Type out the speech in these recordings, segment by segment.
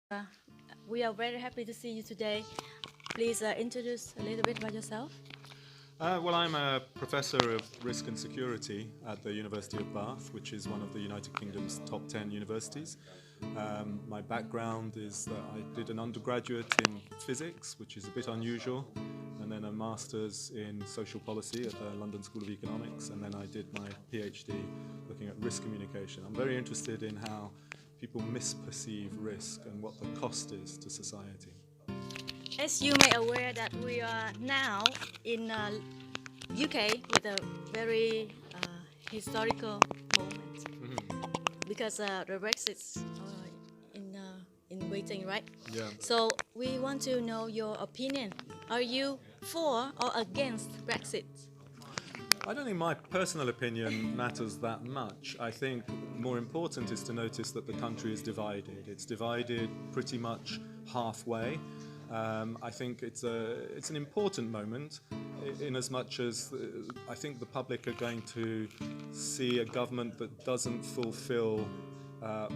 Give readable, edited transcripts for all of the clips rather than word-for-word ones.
Uh, we are very happy to see you today. Please introduce a little bit about yourself. Well, I'm a professor of risk and security at the University of Bath, which is one of the United Kingdom's top 10 universities. My background is that I did an undergraduate in physics, which is a bit unusual, and then a master's in social policy at the London School of Economics, and then I did my PhD looking at risk communication. I'm very interested in how people misperceive risk and what the cost is to society. As you may aware that we are now in UK with a very historical moment because the Brexit's in waiting, right? Yeah. So we want to know your opinion. Are you for or against Brexit? I don't think my personal opinion matters that much. I think more important is to notice that the country is divided. It's divided pretty much halfway. I think it's an important moment in as much as I think the public are going to see a government that doesn't fulfill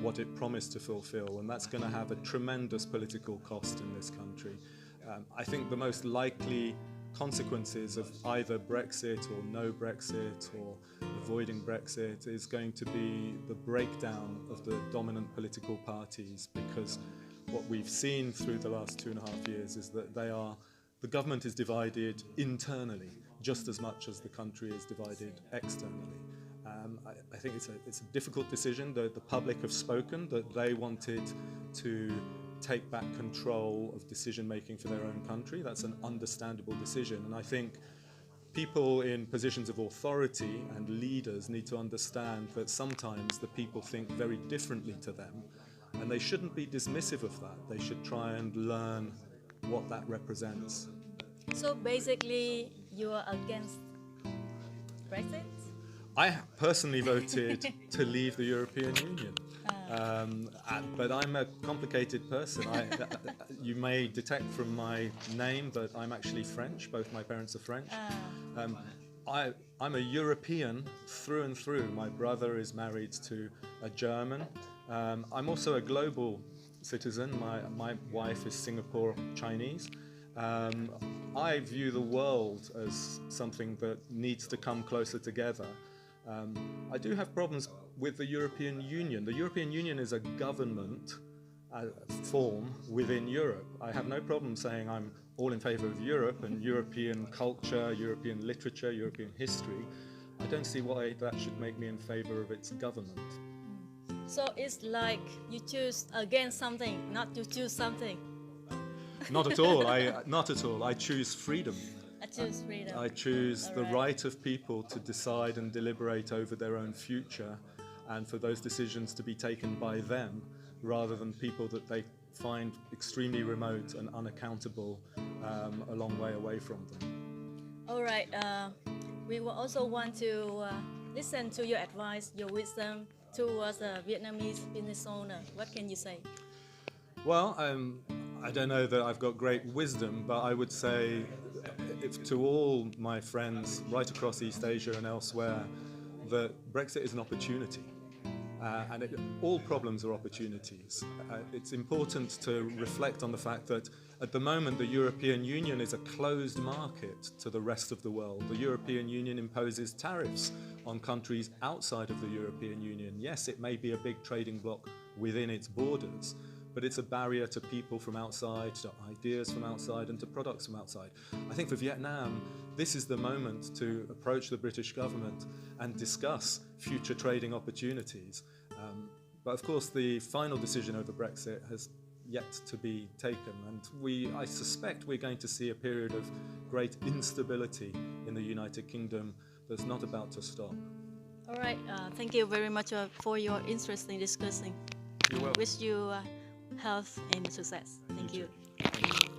what it promised to fulfill, and that's going to have a tremendous political cost in this country. I think the most likely consequences of either Brexit or no Brexit or avoiding Brexit is going to be the breakdown of the dominant political parties, because what we've seen through the last 2.5 years is that the government is divided internally just as much as the country is divided externally. I think it's a difficult decision. The public have spoken that they wanted to take back control of decision making for their own country. That's an understandable decision, and I think people in positions of authority and leaders need to understand that sometimes the people think very differently to them, and they shouldn't be dismissive of that. They should try and learn what that represents. So basically, you are against Brexit? I personally voted to leave the European Union. But I'm a complicated person. You may detect from my name that I'm actually French. Both my parents are French. I'm a European through and through. My brother is married to a German. I'm also a global citizen. My wife is Singapore Chinese. I view the world as something that needs to come closer together. I do have problems with the European Union. The European Union is a government form within Europe. I have no problem saying I'm all in favour of Europe and European culture, European literature, European history. I don't see why that should make me in favour of its government. So it's like you choose against something, not to choose something. Not at all. Not at all. I choose freedom. I choose freedom. I choose All the right. right of people to decide and deliberate over their own future, and for those decisions to be taken by them rather than people that they find extremely remote and unaccountable a long way away from them. All right. We will also want to listen to your advice, your wisdom towards a Vietnamese business owner. What can you say? Well, I don't know that I've got great wisdom, but I would say to all my friends right across East Asia and elsewhere that Brexit is an opportunity. And all problems are opportunities. It's important to reflect on the fact that at the moment the European Union is a closed market to the rest of the world. The European Union imposes tariffs on countries outside of the European Union. Yes, it may be a big trading bloc within its borders, but it's a barrier to people from outside, to ideas from outside, and to products from outside. I think for Vietnam, this is the moment to approach the British government and discuss future trading opportunities. But of course, the final decision over Brexit has yet to be taken, and I suspect we're going to see a period of great instability in the United Kingdom that's not about to stop. All right. Thank you very much for your interest in discussing. You're welcome. Wish you health and success. Thank you. Thank you.